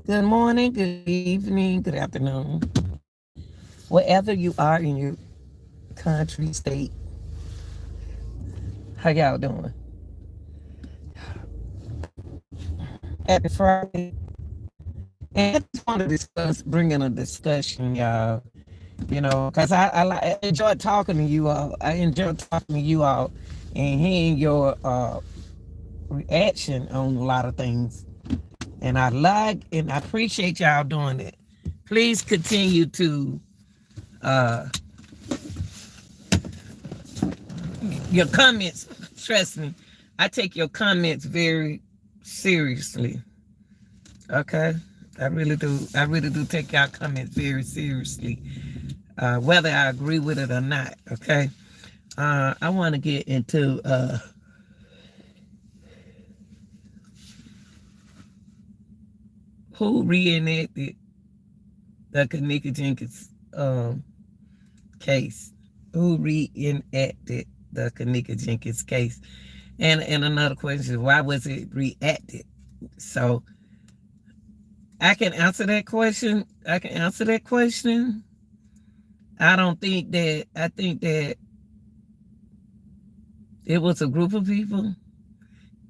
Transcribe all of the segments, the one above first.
Good morning, good evening, good afternoon. Wherever you are in your country, state, how y'all doing? Happy Friday. And I just want to discuss, bringing a discussion, y'all. Because I enjoy talking to you all. I enjoy talking to you all and hearing your reaction on a lot of things. And I like and I appreciate y'all doing it. Please continue to uh, your comments. Trust me, I take your comments very seriously. Okay, I really do. I really do take your comments very seriously, whether I agree with it or not. Okay, I want to get into who reenacted the Kanika Jenkins case. Who reenacted the Kanika Jenkins case? And another question is, why was it reacted? So I can answer that question. I can answer that question. I don't think that, I think that it was a group of people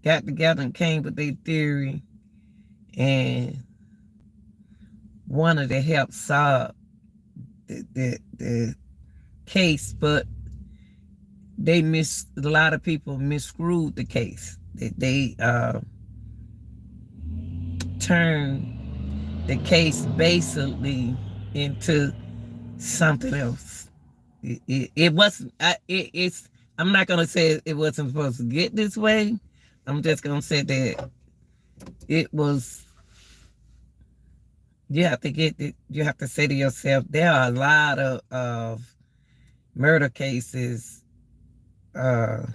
got together and came with their theory and wanted to help solve the case, but a lot of people miscrewed the case. They turned the case basically into something else. It wasn't. It's. I'm not gonna say it wasn't supposed to get this way. I'm just gonna say that it was. You have to get it. You have to say to yourself, there are a lot of murder cases uh,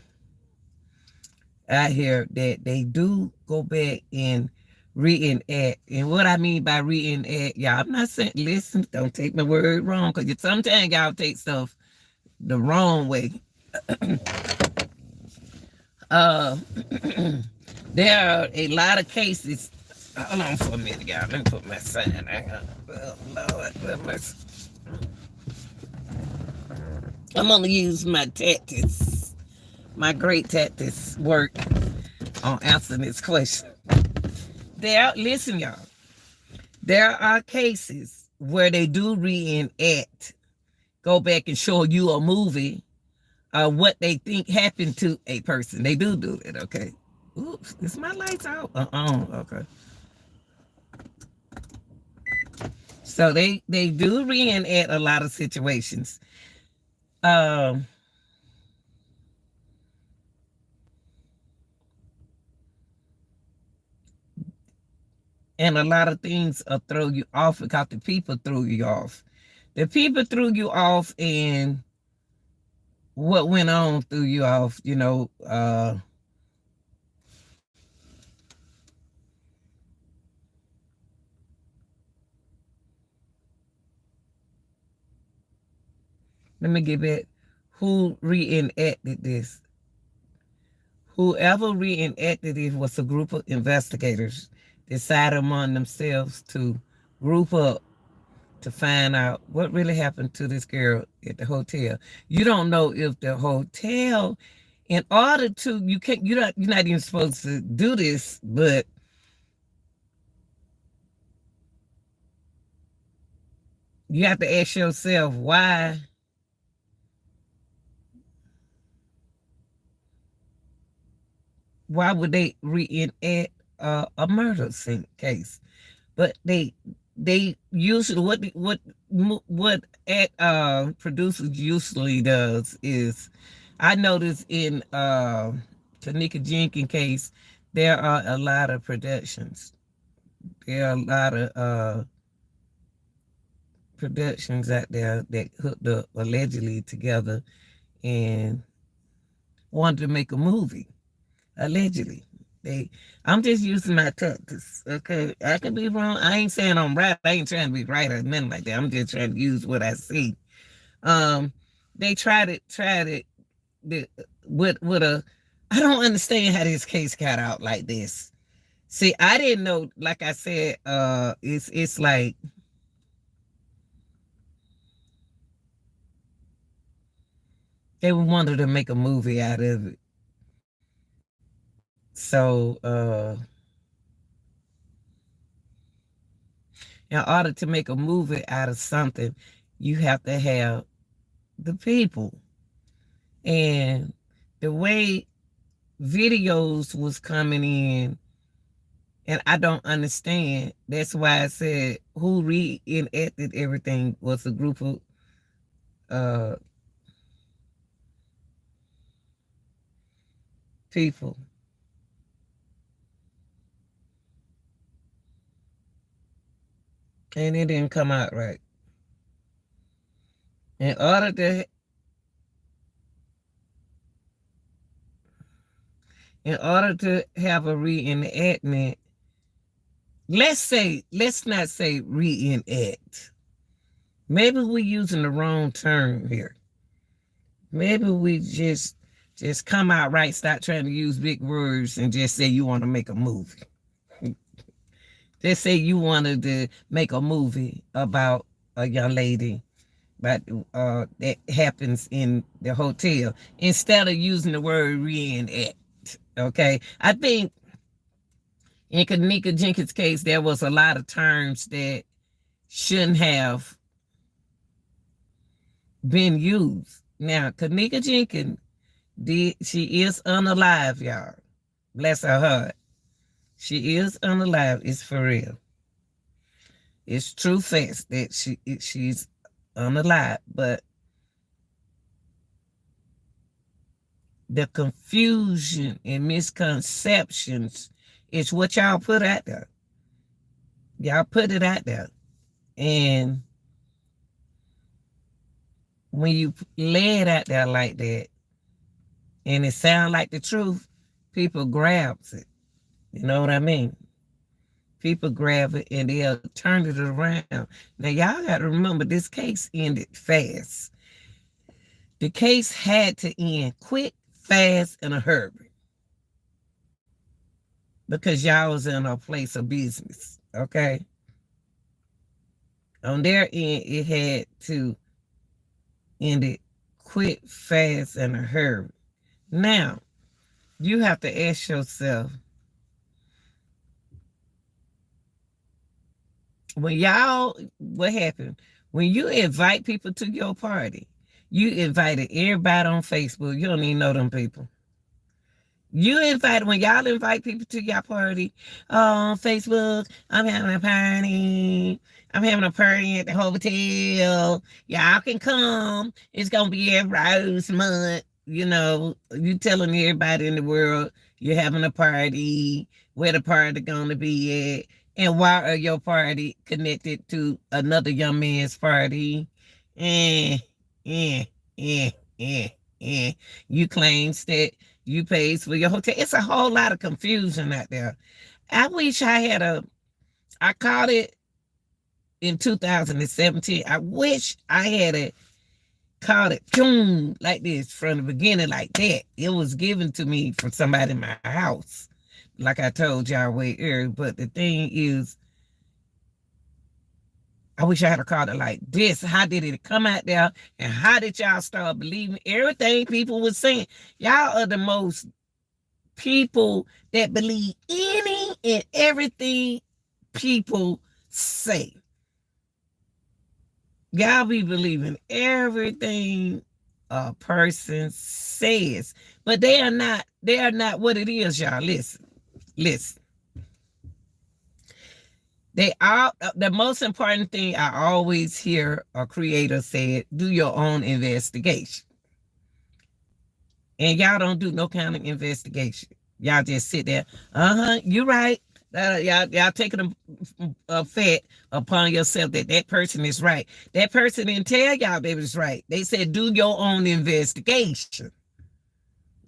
out here that they do go back and reenact. And what I mean by reenact, y'all, I'm not saying, listen, don't take my word wrong, because sometimes y'all take stuff the wrong way. uh, there are a lot of cases. Hold on for a minute, y'all. Let me put my sign. Oh, Lord, I'm gonna use my tactics, my great tactics work on answering this question. Listen, y'all. There are cases where they do reenact, go back and show you a movie, what they think happened to a person. They do it, okay? Oops, is my lights out? Okay. So they do reenact a lot of situations. Um, and a lot of things throw you off because the people threw you off. The people threw you off, and what went on threw you off. Let me get back. Who reenacted this? Whoever reenacted it was a group of investigators decided among themselves to group up to find out what really happened to this girl at the hotel. You don't know if the hotel, in order to, you're not even supposed to do this, but you have to ask yourself why would they reenact a murder scene case? But they usually what producers usually does is, I noticed in Tanika Jenkins case, there are a lot of productions. There are a lot of productions out there that hooked up allegedly together and wanted to make a movie. Allegedly. I'm just using my tactics. Okay. I can be wrong. I ain't saying I'm right. I ain't trying to be right or nothing like that. I'm just trying to use what I see. Um, they tried it with a, I don't understand how this case got out like this. See, I didn't know, like I said, it's like they wanted to make a movie out of it. So in order to make a movie out of something, you have to have the people. And the way videos was coming in, and I don't understand. That's why I said who reenacted everything was a group of uh people. And it didn't come out right. In order to have a reenactment, let's not say reenact. Maybe we're using the wrong term here. Maybe we just come out right, stop trying to use big words and just say you want to make a movie. Just say you wanted to make a movie about a young lady but that happens in the hotel instead of using the word reenact. Okay. I think in Kanika Jenkins' case, there was a lot of terms that shouldn't have been used. Now, Kanika Jenkins she is unalive, y'all. Bless her heart. She is unalive. It's for real. It's true facts that she's unalive, but the confusion and misconceptions is what y'all put out there. Y'all put it out there. And when you lay it out there like that, and it sounds like the truth, people grabs it. You know what I mean? People grab it and they'll turn it around. Now, y'all got to remember, this case ended fast. The case had to end quick, fast, in a hurry. Because y'all was in a place of business, okay? On their end, it had to end it quick, fast, in a hurry. Now, you have to ask yourself, what happened? When you invite people to your party, you invited everybody on Facebook. You don't even know them people. When y'all invite people to your party on Facebook, I'm having a party. I'm having a party at the hotel. Y'all can come. It's going to be a Rose Month. You know, you telling everybody in the world you're having a party, where the party going to be at, and why are your party connected to another young man's party? Eh, eh, eh, eh, eh. You claims that you pays for your hotel. It's a whole lot of confusion out there. I wish I caught it in 2017. I wish I had caught it boom, like this from the beginning, like that. It was given to me from somebody in my house, like I told y'all way earlier. But the thing is, I wish I had caught it like this. How did it come out there? And how did y'all start believing everything people were saying? Y'all are the most people that believe any and everything people say. Y'all be believing everything a person says, but they are not what it is, y'all. Listen. The most important thing I always hear a creator say, do your own investigation. And y'all don't do no kind of investigation. Y'all just sit there. You're right. Y'all taking a fat upon yourself that person is right. That person didn't tell y'all they was right. They said, do your own investigation.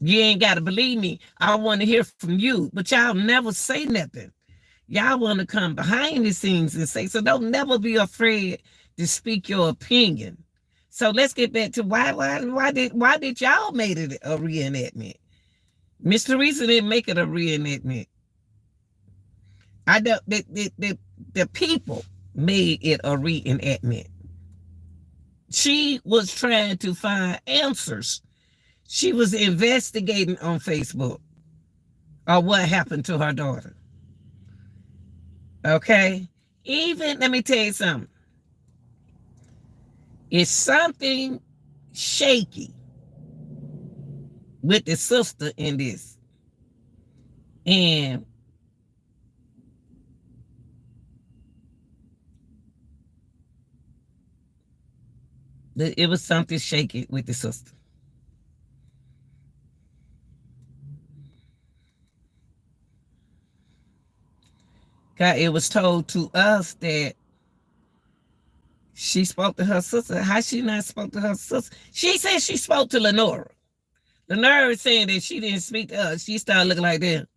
You ain't got to believe me. I want to hear from you. But y'all never say nothing. Y'all want to come behind the scenes and say, so don't never be afraid to speak your opinion. So let's get back to why did y'all made it a reenactment? Miss Teresa didn't make it a reenactment. I know the people made it a reenactment. She was trying to find answers. She was investigating on Facebook or what happened to her daughter. Okay? Even, let me tell you something. It's something shaky with the sister in this. And it was something shaky with the sister. God, it was told to us that she spoke to her sister. How she not spoke to her sister? She said she spoke to Lenora. Lenora is saying that she didn't speak to us. She started looking like that.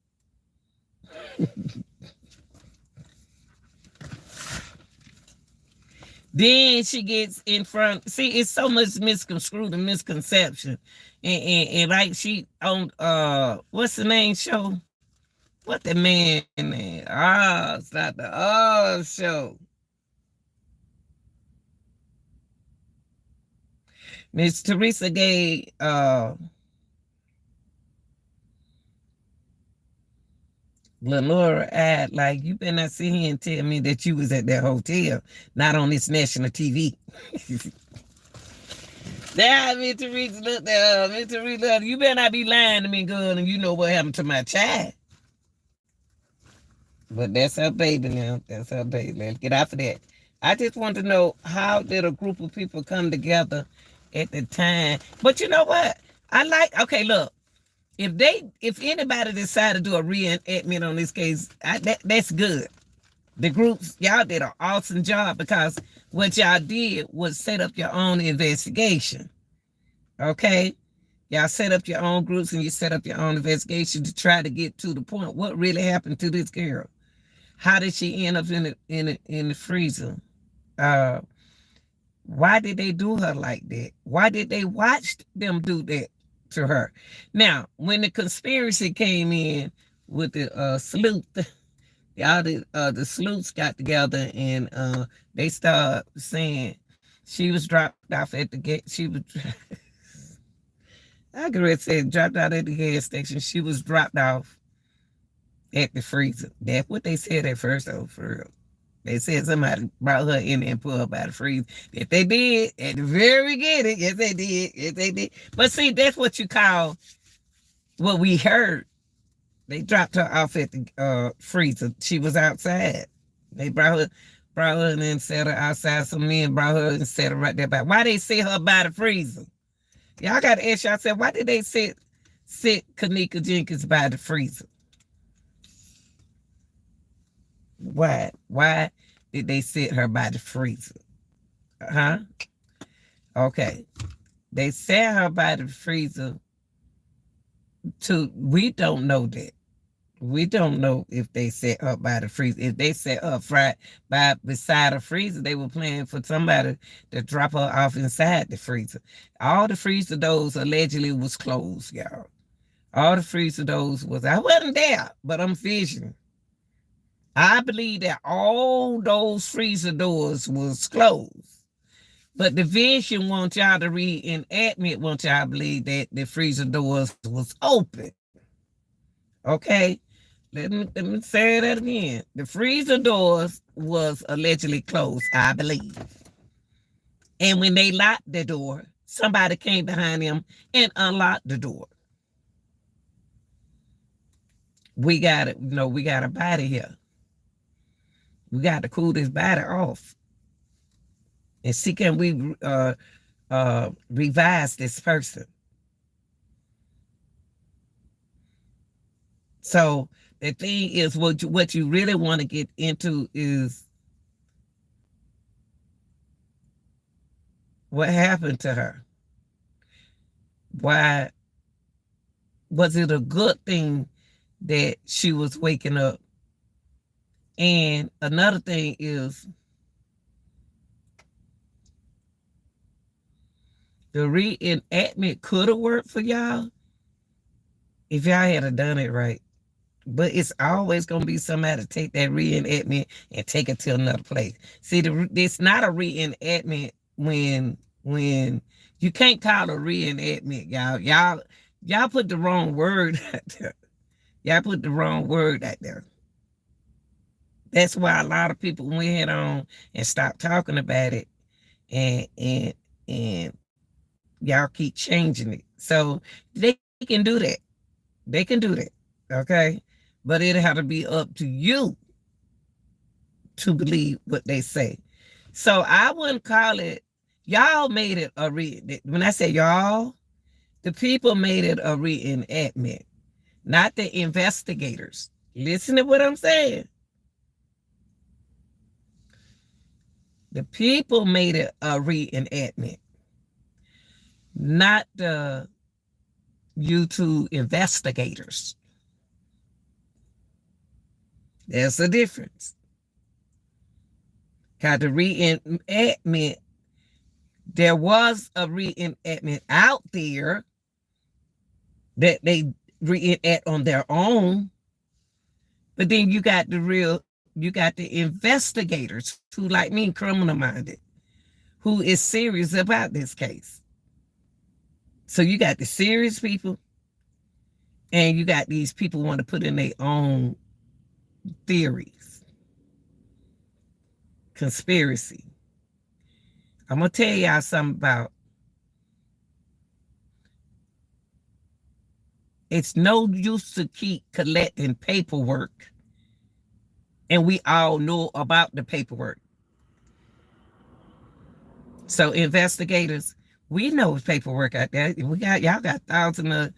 Then she gets in front. See, it's so much misconstrued and misconception. And like she on what's the name show? What the man name? It's not the show. Miss Teresa gave Lenora ad like, you better not sit here and tell me that you was at that hotel, not on this national TV. Now, Miss Teresa looked at Miss Teresa, you better not be lying to me, girl, and you know what happened to my child. But that's her baby now. That's her baby. Let's get off of that. I just want to know, how did a group of people come together at the time? But you know what? Okay, look, if anybody decide to do a reenactment on this case, that's good. The groups, y'all did an awesome job, because what y'all did was set up your own investigation. Okay? Y'all set up your own groups and you set up your own investigation to try to get to the point. What really happened to this girl? How did she end up in the freezer? Why did they do her like that? Why did they watch them do that to her? Now, when the conspiracy came in with the sleuth, the sleuths got together and they started saying she was dropped off at the gate. She was, I could say dropped out at the gas station. She was dropped off at the freezer. That's what they said at first, though, for real. They said somebody brought her in and put her by the freezer. If they did, at the very beginning, yes, they did. Yes, they did. But see, that's what you call what we heard. They dropped her off at the freezer. She was outside. They brought her in and set her outside. Some men brought her and set her right there by. Why they set her by the freezer? Y'all got to ask yourself, why did they sit Kanika Jenkins by the freezer? Why? Why did they sit her by the freezer? Huh? Okay. They set her by the freezer we don't know that. We don't know if they set her by the freezer. If they set her beside the freezer, they were planning for somebody to drop her off inside the freezer. All the freezer doors allegedly was closed, y'all. All the freezer doors I wasn't there, but I'm visioning. I believe that all those freezer doors was closed. But the vision wants y'all to reenactment, wants y'all to believe that the freezer doors was open. Okay? Let me say that again. The freezer doors was allegedly closed, I believe. And when they locked the door, somebody came behind them and unlocked the door. We got it. We got a body here. We got to cool this body off and see, can we revise this person. So the thing is, what you really want to get into is what happened to her. Why was it a good thing that she was waking up? And another thing is, the reenactment could have worked for y'all if y'all had done it right. But it's always gonna be somebody to take that reenactment and take it to another place. See, it's not a reenactment when you can't call a reenactment, y'all. Y'all put the wrong word out there. Y'all put the wrong word out there. That's why a lot of people went on and stopped talking about it, and y'all keep changing it. So they can do that. They can do that. Okay. But it'll have to be up to you to believe what they say. So I wouldn't call it, y'all made it a when I say y'all, the people made it a reenactment, not the investigators. Listen to what I'm saying. The people made it a reenactment, not the YouTube investigators. There's a difference. Because the reenactment, there was a reenactment out there that they reenact on their own. But then you got the investigators who, like me, criminal minded, who is serious about this case. So you got the serious people, and you got these people who want to put in their own theories. Conspiracy. I'm going to tell y'all something about, it's no use to keep collecting paperwork, and we all know about the paperwork. So investigators, we know paperwork out there. Y'all got thousands of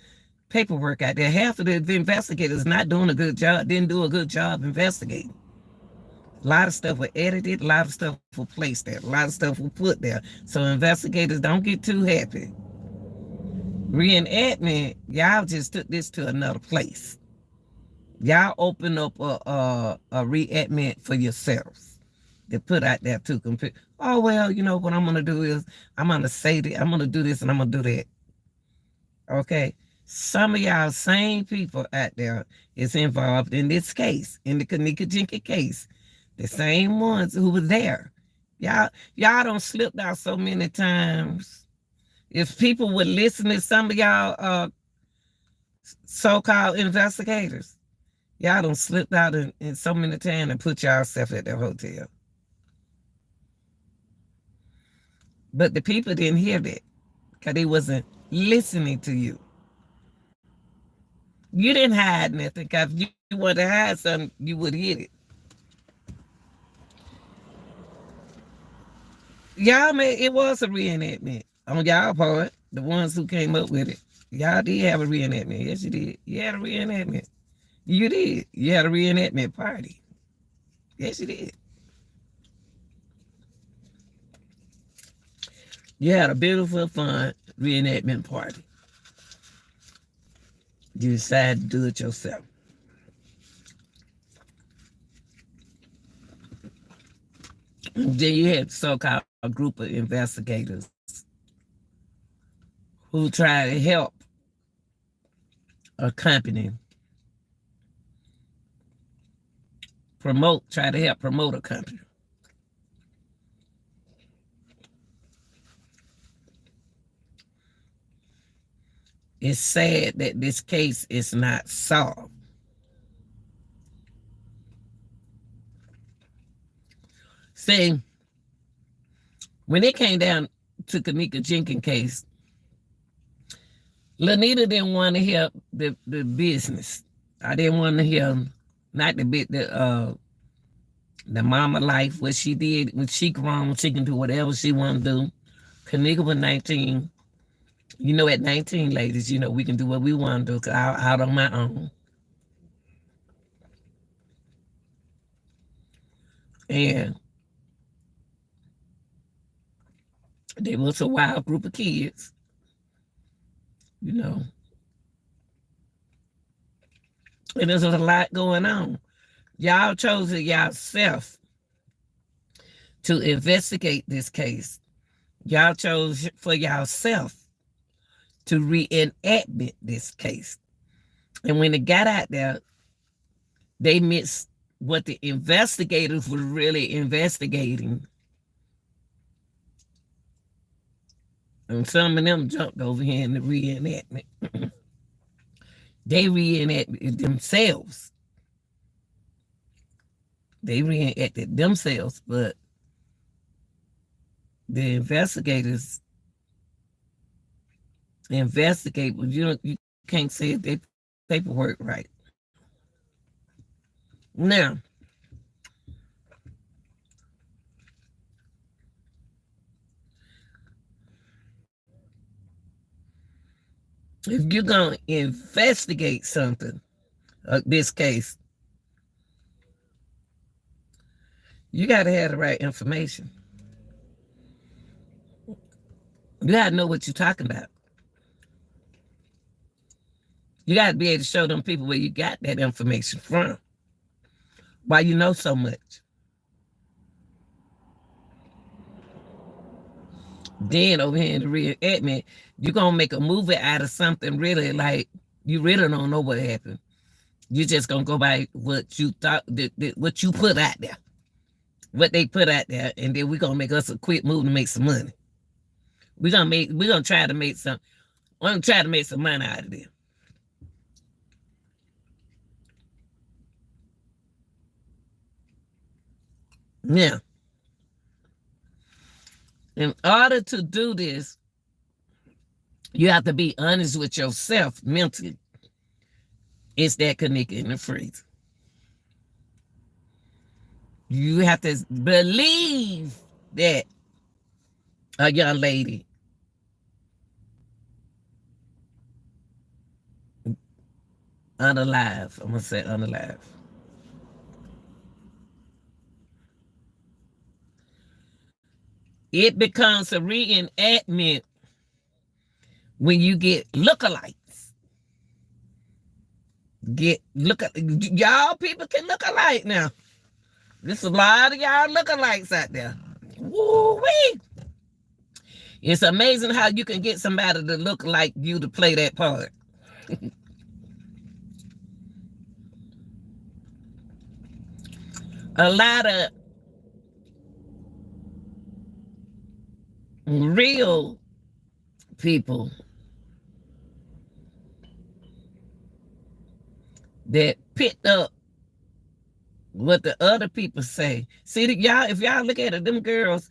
paperwork out there. Half of the investigators not doing a good job, didn't do a good job investigating. A lot of stuff was edited, a lot of stuff was placed there, a lot of stuff was put there. So investigators, don't get too happy. Reenactment, y'all just took this to another place. Y'all open up a reenactment for yourselves to put out there to compare. Oh, well, you know what I'm going to do is I'm going to say that, I'm going to do this and I'm going to do that. Okay. Some of y'all same people out there is involved in this case, in the Kanika Jenkins case. The same ones who were there. Y'all don't slip out so many times. If people would listen to some of y'all so-called investigators, y'all don't slip out in so many times and put yourself at the hotel. But the people didn't hear that because they wasn't listening to you. You didn't hide nothing, because if you wanted to hide something, you would hit it. Y'all it was a reenactment on y'all part, the ones who came up with it. Y'all did have a reenactment. Yes, you did. You had a reenactment. You did. You had a reenactment party. Yes, you did. You had a beautiful, fun reenactment party. You decided to do it yourself. Then you had so-called a group of investigators who tried to help a company try to help promote a company. It's sad that this case is not solved. See, when it came down to Kanika Jenkins case, Lanita didn't want to help the business. I didn't want to hear not the mama life, what she did when she grown, she can do whatever she want to do. Kanika was 19. You know, at 19, ladies, you know, we can do what we want to do out on my own. And they was a wild group of kids, you know. And there's a lot going on. Y'all chose it yourself to investigate this case. Y'all chose for yourself to reenact this case. And when it got out there, They missed what the investigators were really investigating. And some of them jumped over here in the reenactment. They reenacted themselves. They reenacted themselves, but the investigators investigate, but you can't say if they paperwork right. Now, if you're gonna investigate something, this case, you got to have the right information. You got to know what you're talking about. You got to be able to show them people where you got that information from. Why you know so much. Then over here in the reenactment, you're going to make a movie out of something really like you really don't know what happened. You're just going to go by what you thought, what you put out there, what they put out there, and then we're going to make us a quick move to make some money. We're going to try to make some, we're going to try to make some money out of them. Now, in order to do this, you have to be honest with yourself mentally. It's that Kanika in the freezer. You have to believe that a young lady unalive, I'm going to say unalive. It becomes a reenactment when you get lookalikes. Y'all people can look alike now. There's a lot of y'all lookalikes out there. Woo-wee. It's amazing how you can get somebody to look like you to play that part. A lot of real people that picked up what the other people say. See, y'all, if y'all look at it, them girls,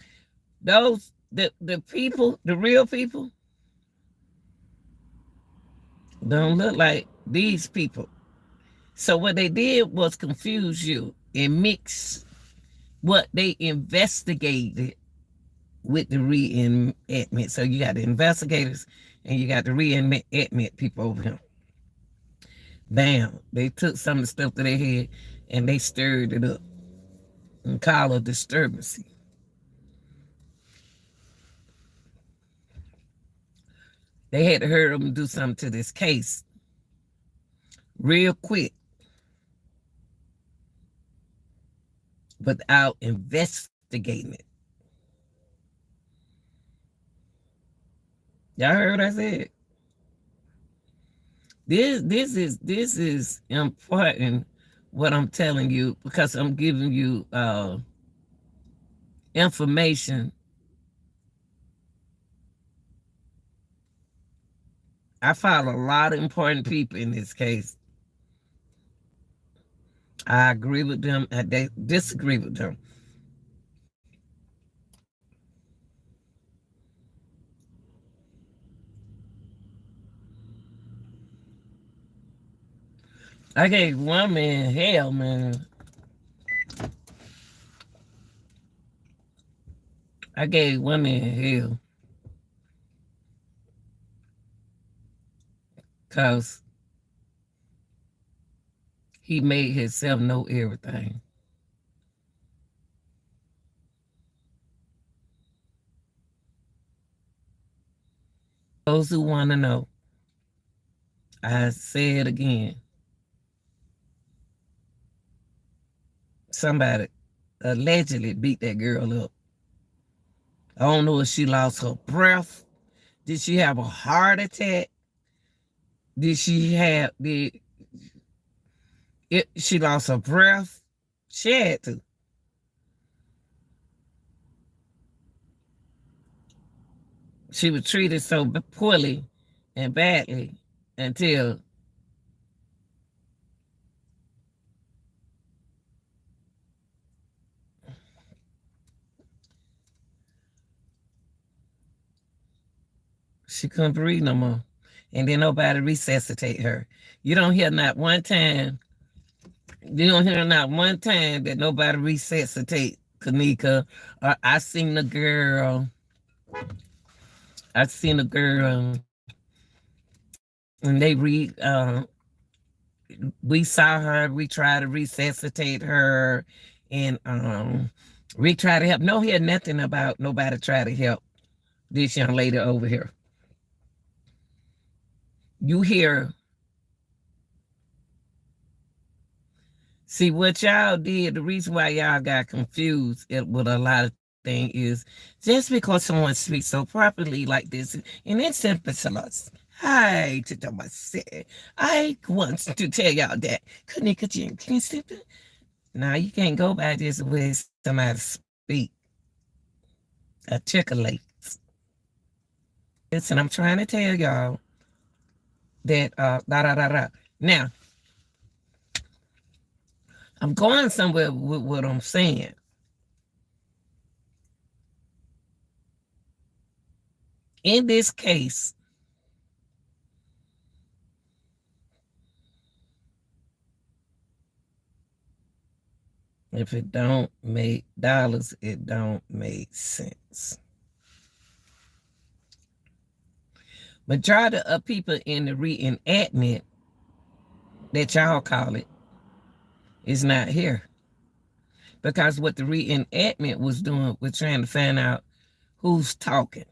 those the people, the real people, don't look like these people. So what they did was confuse you and mix what they investigated with the reenactment. So you got the investigators and you got the reenactment people over here. Bam. They took some of the stuff that they had and they stirred it up and called it disturbancy. They had to hurry up and do something to this case real quick without investigating it. Y'all heard what I said? This is important what I'm telling you, because I'm giving you information. I found a lot of important people in this case. I agree with them. I disagree with them. I gave one man hell, man. I gave one man hell. Because he made himself know everything. Those who want to know, I say it again. Somebody allegedly beat that girl up. I don't know if she lost her breath. Did she have a heart attack? Did she have She lost her breath. She had to. She was treated so poorly and badly until she couldn't breathe no more. And then nobody resuscitate her. You don't hear not one time. You don't hear not one time that nobody resuscitate Kanika. I seen the girl. I seen a girl, and we saw her. We tried to resuscitate her, and we tried to help. No, hear nothing about nobody try to help this young lady over here. You hear, see what y'all did. The reason why y'all got confused with a lot of things is just because someone speaks so properly like this, and it's emphasized. Hi, to Thomas. I want to tell y'all that Kanika Jenkins. Now you can't go by this way somebody speak, articulates. Listen, I'm trying to tell y'all that da da da da. Now, I'm going somewhere with what I'm saying. In this case, if it don't make dollars, it don't make sense. Majority of people in the reenactment that y'all call it is not here. Because what the reenactment was doing was trying to find out who's talking,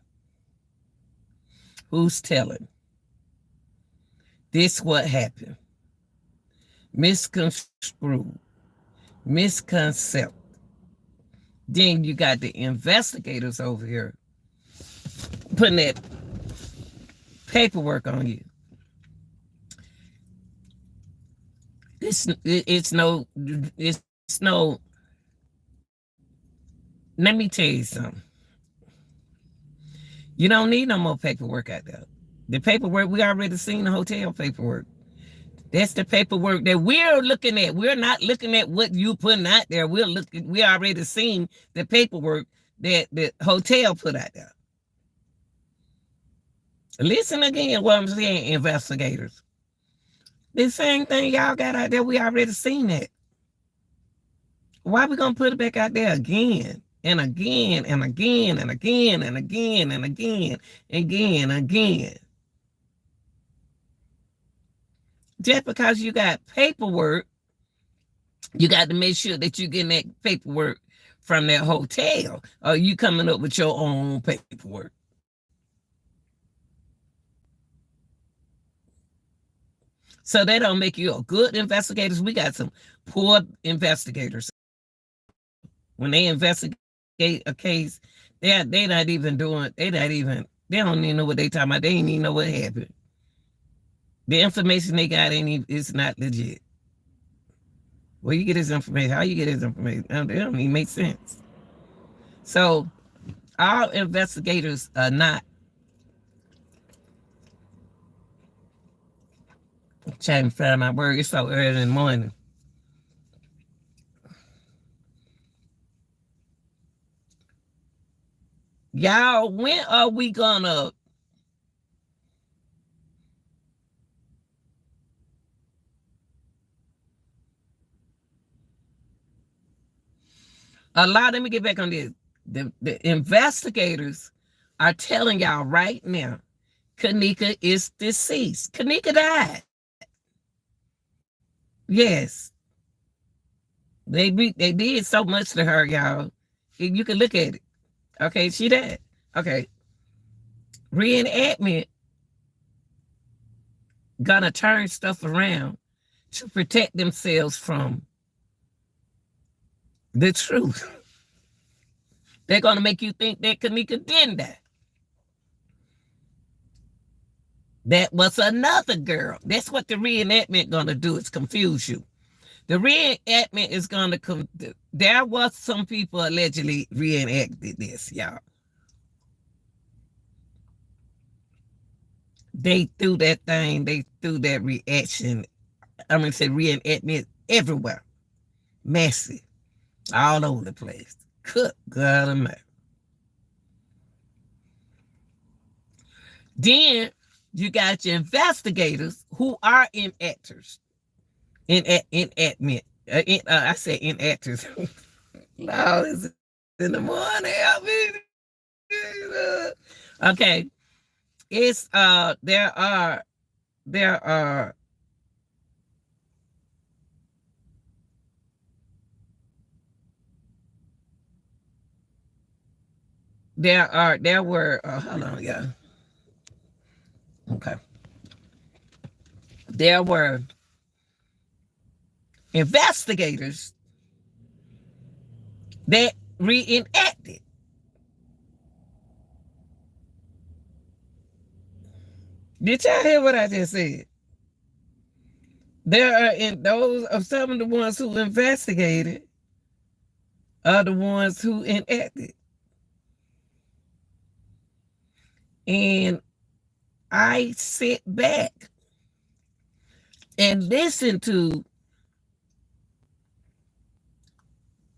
who's telling. This what happened. Misconstrued, misconcept. Then you got the investigators over here putting that paperwork on you. It's no. Let me tell you something. You don't need no more paperwork out there. The paperwork, we already seen the hotel paperwork. That's the paperwork that we're looking at. We're not looking at what you putting out there. We already seen the paperwork that the hotel put out there. Listen again what I'm saying, investigators. The same thing y'all got out there, we already seen that. Why we gonna put it back out there again and again and again and again and again and again and again? Just because you got paperwork, you got to make sure that you're getting that paperwork from that hotel, or you coming up with your own paperwork. So they don't make you a good investigators. We got some poor investigators. When they investigate a case, they don't even know what they talking about. They ain't even know what happened. The information they got is not legit. Where you get this information? How you get this information? It don't even make sense. So our investigators are not. I'm trying to find my word. It's so early in the morning. Y'all, when are we gonna let me get back on this. The investigators are telling y'all right now, Kanika is deceased. Kanika died. Yes. They did so much to her, y'all. You can look at it. Okay, she died. Okay. Reenactment gonna turn stuff around to protect themselves from the truth. They're gonna make you think that Kanika didn't die. That was another girl. That's what the reenactment gonna do, is confuse you. The reenactment is going to come. There was some people allegedly reenacted this, y'all. They threw that thing. They threw that reaction. I'm gonna say reenactment everywhere, massive, all over the place. Good God Almighty. Then you got your investigators who are enactors. Enactment. I say enactors. Lord, it's in the morning. Help me. Okay. It's there are there were hold on, yeah. Okay. There were investigators that reenacted. Did y'all hear what I just said? There are in those of some of the ones who investigated are the ones who enacted. And I sit back and listen to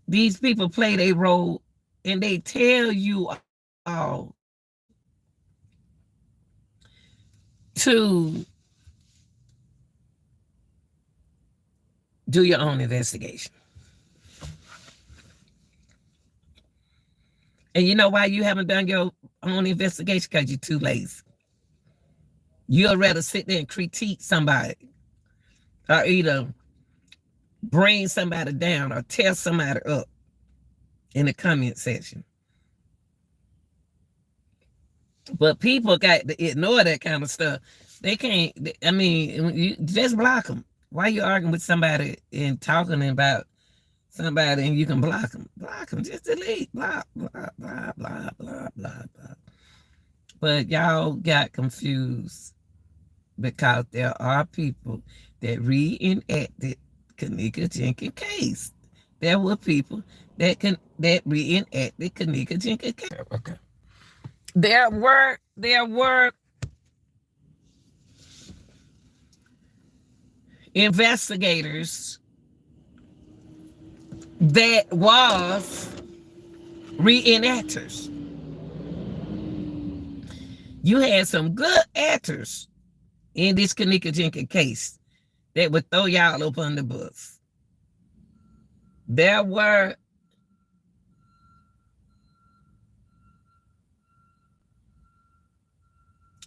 these people play their role, and they tell you all to do your own investigation. And you know why you haven't done your own investigation? Because you're too lazy. You'll rather sit there and critique somebody, or either bring somebody down or tear somebody up in the comment section. But people got to ignore that kind of stuff. They can't, I mean, you just block them. Why you arguing with somebody and talking about somebody and you can block them? Block them, just delete, blah, blah, blah, blah, blah, blah, blah. But y'all got confused because there are people that reenacted Kenneka Jenkins case. There were people that reenacted Kenneka Jenkins case. Okay. There were investigators that was reenactors. You had some good actors in this Kenneka Jenkins case that would throw y'all up on the bus. There were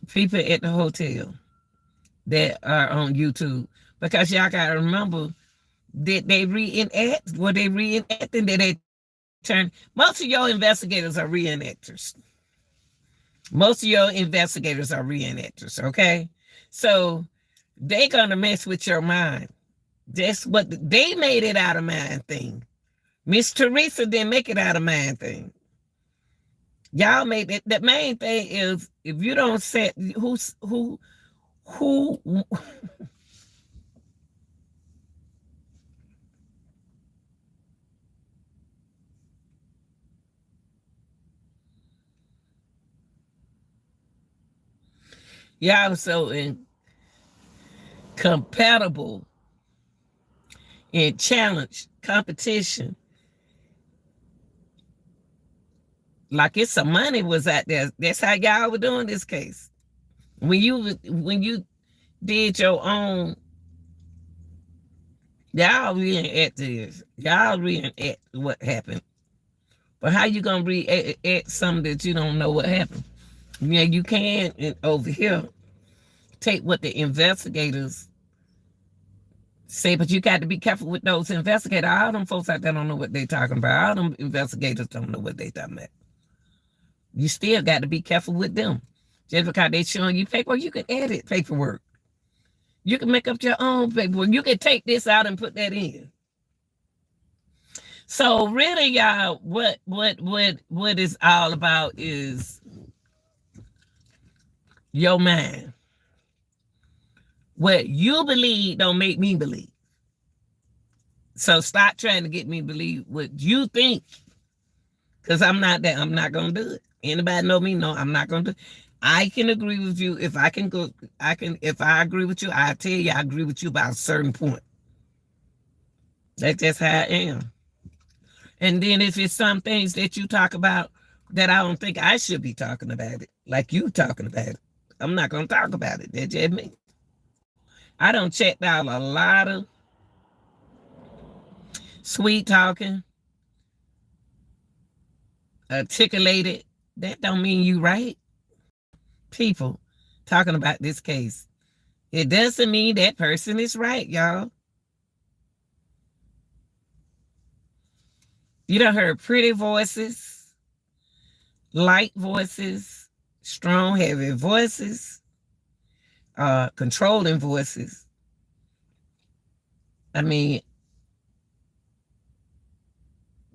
people at the hotel that are on YouTube, because y'all gotta remember that they reenact. Were they reenacting? Did they turn? Most of your investigators are reenactors. Most of your investigators are reenactors. Okay, so they gonna mess with your mind. That's what they made it out of mind thing. Miss Teresa didn't make it out of mind thing. Y'all made it. The main thing is if you don't set who y'all so compatible in challenge competition. Like it's some money was out there. That's how y'all were doing this case. When you did your own, y'all reenact this. Y'all reenact what happened. But how you gonna reenact something that you don't know what happened? Yeah, you can over here take what the investigators say, but you got to be careful with those investigators. All them folks out there don't know what they talking about. All them investigators don't know what they talking about. You still got to be careful with them. Just because they showing you paperwork, you can edit paperwork. You can make up your own paperwork. You can take this out and put that in. So really, y'all, what it's all about is your mind. What you believe don't make me believe. So stop trying to get me to believe what you think. Because I'm not that. I'm not gonna do it. Anybody know me? No, I'm not gonna do it. I can agree with you. If I can go, I can. If I agree with you, I tell you I agree with you about a certain point. That's just how I am. And then if it's some things that you talk about that I don't think I should be talking about it, like you talking about it, I'm not gonna talk about it. That's just me. I don't check out a lot of sweet talking, articulated. That don't mean you right. People talking about this case. It doesn't mean that person is right, y'all. You done heard pretty voices, light voices, strong, heavy voices, controlling voices. I mean,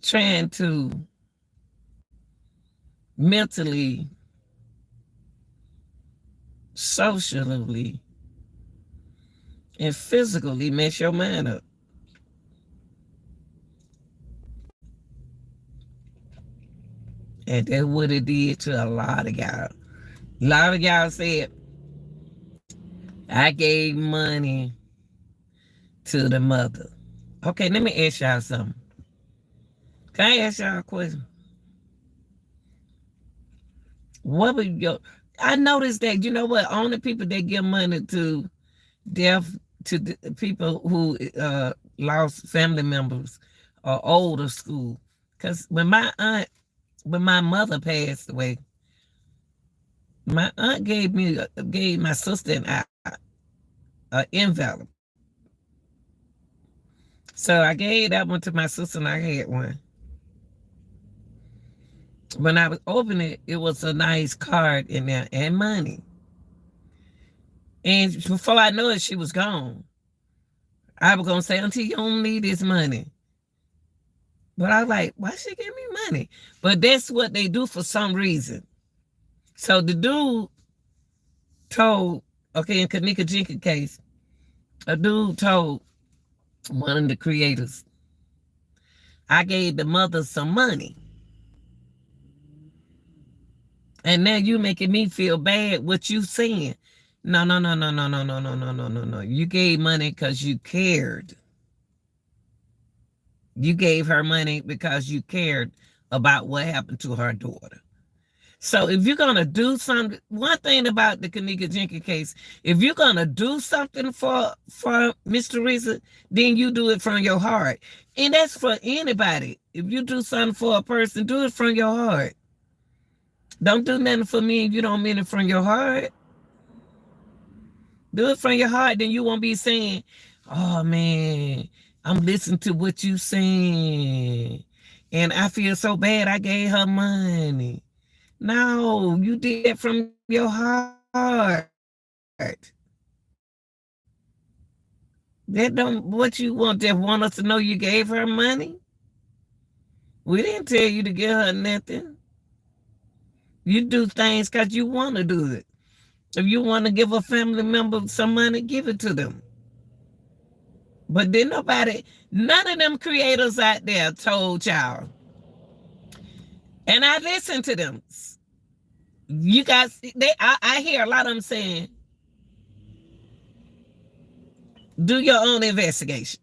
trying to mentally, socially, and physically mess your mind up. And that's what it did to a lot of y'all. A lot of y'all said, I gave money to the mother. Okay, let me ask y'all something. Can I ask y'all a question? What would your... I noticed that, you know what, only people that give money to deaf, to the people who lost family members or older school. Because when my mother passed away, my aunt gave my sister and I an envelope. So I gave that one to my sister and I had one. When I was opening it, it was a nice card in there and money. And before I know it, she was gone. I was going to say, Auntie, you don't need this money. But I was like, why she give me money? But that's what they do for some reason. So the dude told, okay, in Kanika Jenkins case, a dude told one of the creators, I gave the mother some money. And now you making me feel bad what you saying. No. You gave money because you cared. You gave her money because you cared about what happened to her daughter. So if you're going to do something, one thing about the Kanika Jenkins case, if you're going to do something for Miss Teresa, then you do it from your heart. And that's for anybody. If you do something for a person, do it from your heart. Don't do nothing for me if you don't mean it from your heart. Do it from your heart, then you won't be saying, oh man, I'm listening to what you saying. And I feel so bad I gave her money. No, you did it from your heart. That don't what you want, just want us to know you gave her money? We didn't tell you to give her nothing. You do things because you want to do it. If you want to give a family member some money, give it to them. But then none of them creators out there told y'all. And I listen to them. You guys, I hear a lot of them saying, do your own investigation.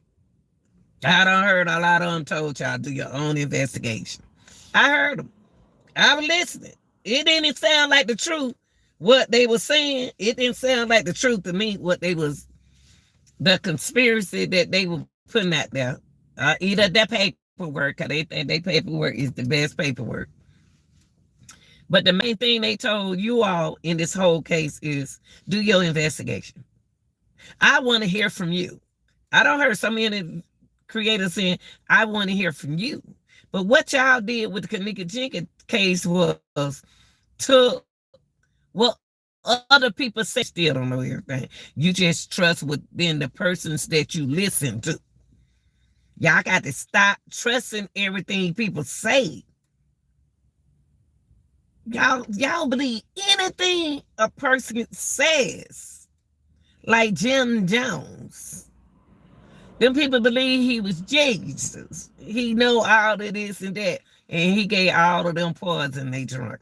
I done heard a lot of them told y'all, do your own investigation. I heard them. I was listening. It didn't sound like the truth. What they were saying, it didn't sound like the truth to me. What they was, the conspiracy that they were putting out there. Either their paperwork, because they think their paperwork is the best paperwork. But the main thing they told you all in this whole case is do your investigation. I want to hear from you. I don't hear so many creators saying, I want to hear from you. But what y'all did with the Kanika Jenkins case was took what other people say, still don't know everything. You just trust within the persons that you listen to. Y'all got to stop trusting everything people say. Y'all believe anything a person says. Like Jim Jones. Them people believe he was Jesus. He know all of this and that. And he gave all of them poison they drunk.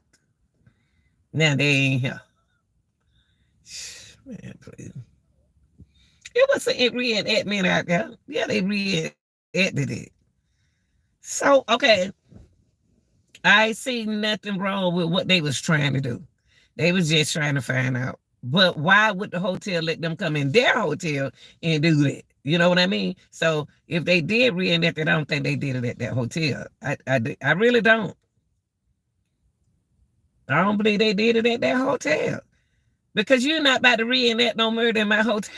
Now they ain't here. Man, please. It was a reenactment out there. Yeah, they reenacted it. So, okay, I see nothing wrong with what they was trying to do. They was just trying to find out. But why would the hotel let them come in their hotel and do that? You know what I mean? So if they did reenact it, I don't think they did it at that hotel. I really don't. I don't believe they did it at that hotel. Because you're not about to reenact no murder in my hotel.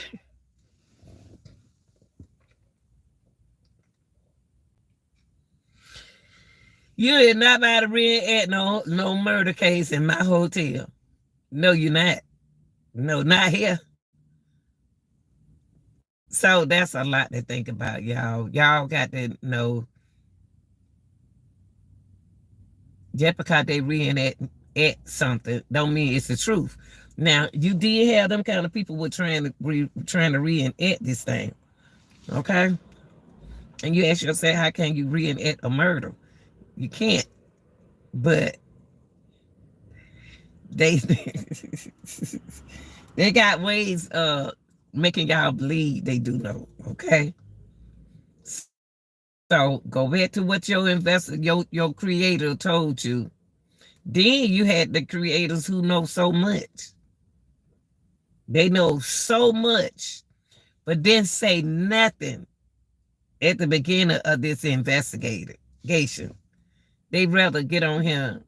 You are not about to reenact no murder case in my hotel. No, you're not. No, not here. So that's a lot to think about, y'all. Y'all got to know, just because they reenact something don't mean it's the truth. Now, you did have them kind of people were trying to reenact this thing, okay? And you ask yourself, how can you reenact a murder? You can't. But they they got ways of making y'all believe they do know, okay? So go back to what your investor, your creator told you. Then you had the creators who know so much. They know so much, but then say nothing at the beginning of this investigation. They rather get on here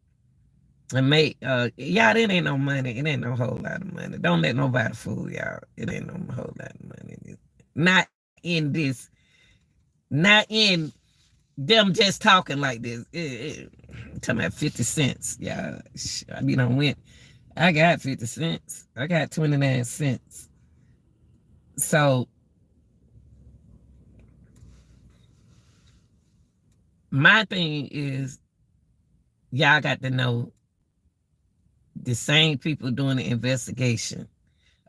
and make y'all, it ain't no money. It ain't no whole lot of money. Don't let nobody fool y'all. It ain't no whole lot of money. Not in this, not in them just talking like this. Talking about 50 cents. Yeah, I mean, I got 50 cents. I got 29 cents. So my thing is, y'all got to know the same people doing the investigation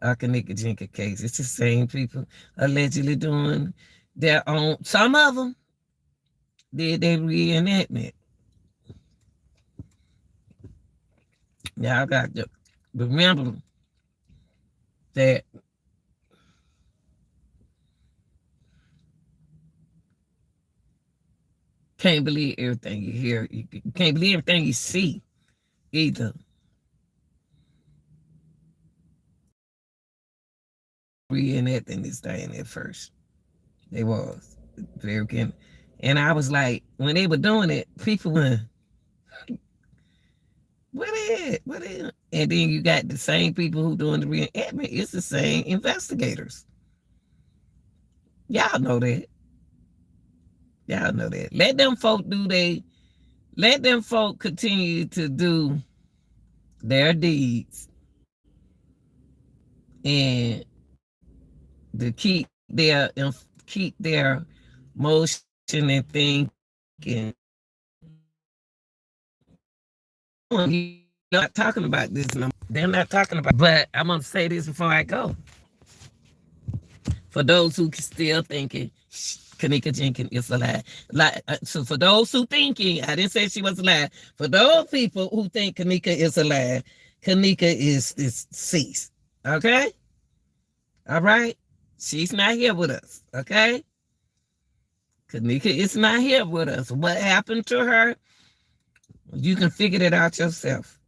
of Kenneka Jenkins case. It's the same people allegedly doing their own. Some of them did their reenactment. Y'all got to remember that can't believe everything you hear. You can't believe everything you see either. Reenacting this thing at first. They was very beginning. And I was like, when they were doing it, people were, what is it? And then you got the same people who doing the reenactment. It's the same investigators. Y'all know that. Y'all know that. Let them folk continue to do their deeds and to keep their motion and thinking. You're not talking about this. They're not talking about. But I'm gonna say this before I go. For those who still thinking Kenneka Jenkins is alive, so for those who thinking, I didn't say she was alive. For those people who think Kenneka is alive, Kenneka is deceased. Okay, all right. She's not here with us. Okay, Kenneka is not here with us. What happened to her? You can figure it out yourself.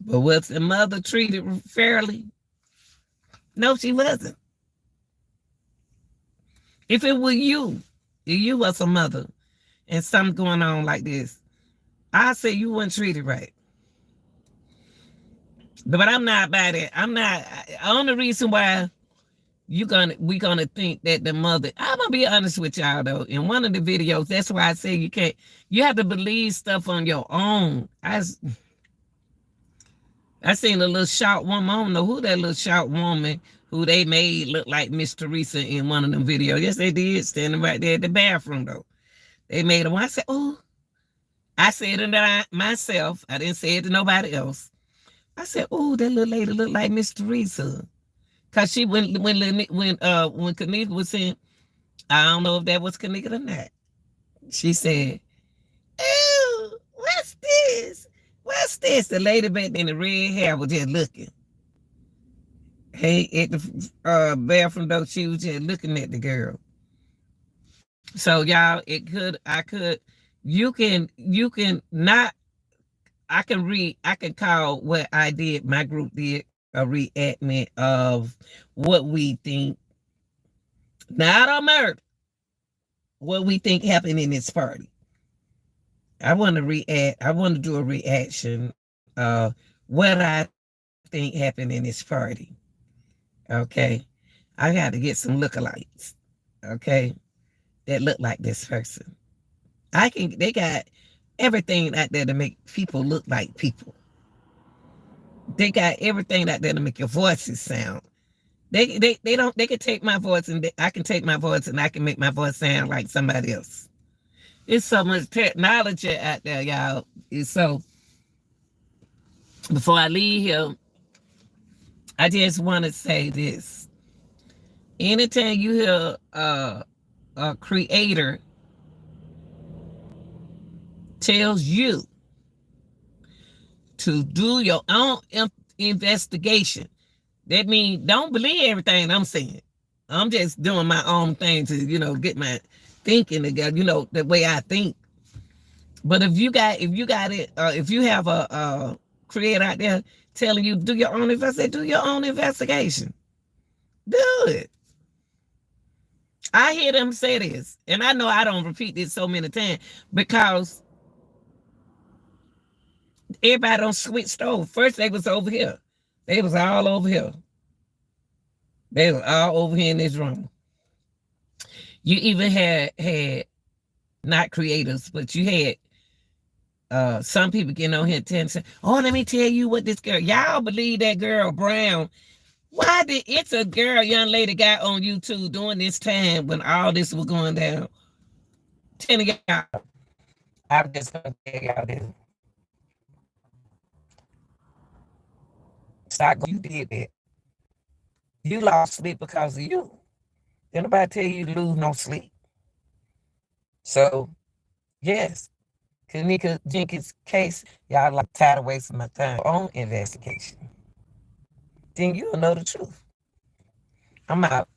But was the mother treated fairly? No, she wasn't. If it were you, if you was a mother and something going on like this, I say you weren't treated right. But I'm not about it. I'm not. Only reason why we gonna think that the mother. I'm gonna be honest with y'all though. In one of the videos, that's why I say you can't. You have to believe stuff on your own. I seen a little short woman. I don't know who that little short woman who they made look like Miss Teresa in one of them videos. Yes, they did. Standing right there at the bathroom though. They made her. I said, oh, I said it to myself. I didn't say it to nobody else. I said, oh, that little lady look like Miss Teresa. Cause she when Kanika was saying, I don't know if that was Kanika or not. She said, "Ew, what's this? What's this?" The lady back in the red hair was just looking. Hey, at the bathroom door, she was just looking at the girl. So y'all, you can not. I can call what I did. My group did a reenactment of what we think, not a murder, what we think happened in this party. I want to react. I want to do a reaction of what I think happened in this party. Okay, I got to get some lookalikes. Okay, that look like this person. I can. They got everything out there to make people look like people. They got everything out there to make your voices sound. They don't. They can take my voice and I can take my voice and I can make my voice sound like somebody else. It's so much technology out there, y'all. So before I leave here, I just want to say this. Anytime you hear a creator tells you to do your own investigation, that means don't believe everything I'm saying. I'm just doing my own thing to, get my thinking together, the way I think. But if you got it, if you have a creator out there telling you do your own investigation, do your own investigation. Do it. I hear them say this, and I know I don't repeat this so many times because everybody don't switched over. First they was over here. They was all over here. They was all over here in this room. You even had not creators, but you had some people getting on here and say, "Oh, let me tell you what this girl." Y'all believe that girl Brown? Why did it's a girl, young lady got on YouTube during this time when all this was going down? Telling y'all, I'm just gonna tell y'all this. You did that. You lost sleep because of you. Did nobody tell you to lose no sleep? So, yes, Kanika Jenkins case, y'all like tired of wasting my time on investigation. Then you'll know the truth. I'm out.